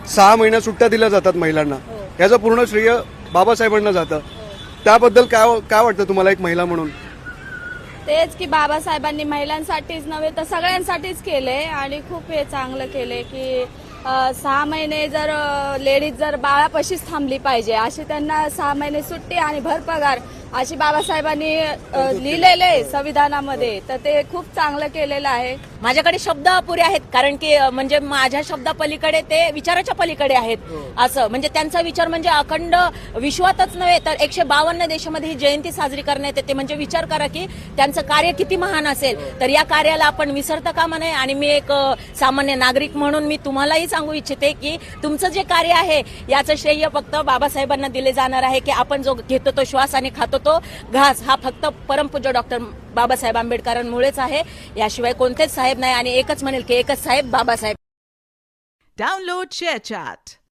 6 महिन्या सुट्ट्या दिल्या जातात महिलांना, याचं पूर्ण श्रेय बाबासाहेबांना जातं. त्याबद्दल काय काय वाटतं तुम्हाला एक महिला म्हणून? तेच की बाबासाहेबांनी महिलांसाठीच नव्हे तर सगळ्यांसाठीच केले आणि खूप हे चांगलं केले की 6 महिने जर लेडीज जर बाळापाशीच थांबली पाहिजे अशी त्यांना 6 महिने सुट्टी आणि भरपगार अशी बाबासाहेबांनी लिहिलेले संविधानामध्ये, तर ते खूप चांगलं केलेलं आहे. माझ्याकडे शब्द अपुरे आहेत, कारण की म्हणजे माझ्या शब्दापलीकडे ते विचाराच्या पलीकडे आहेत. असं म्हणजे त्यांचा विचार म्हणजे अखंड विश्वातच नव्हे तर 152 देशामध्ये ही जयंती साजरी करण्यात येते. म्हणजे विचार करा की त्यांचं कार्य किती महान असेल. तर या कार्याला आपण विसरता कामा नये. आणि मी एक सामान्य नागरिक म्हणून मी तुम्हालाही सांगू इच्छिते की तुमचं जे कार्य आहे याचं श्रेय फक्त बाबासाहेबांना दिले जाणार आहे. की आपण जो घेतो तो श्वास आणि खातो तो घास हा फक्त परमपूज्य डॉक्टर बाबासाहेब आंबेडकरांमुळेच आहे. याशिवाय कोणतेच साहेब नाही. आणि एकच म्हणेल की एकच साहेब बाबासाहेब. Download ShareChat.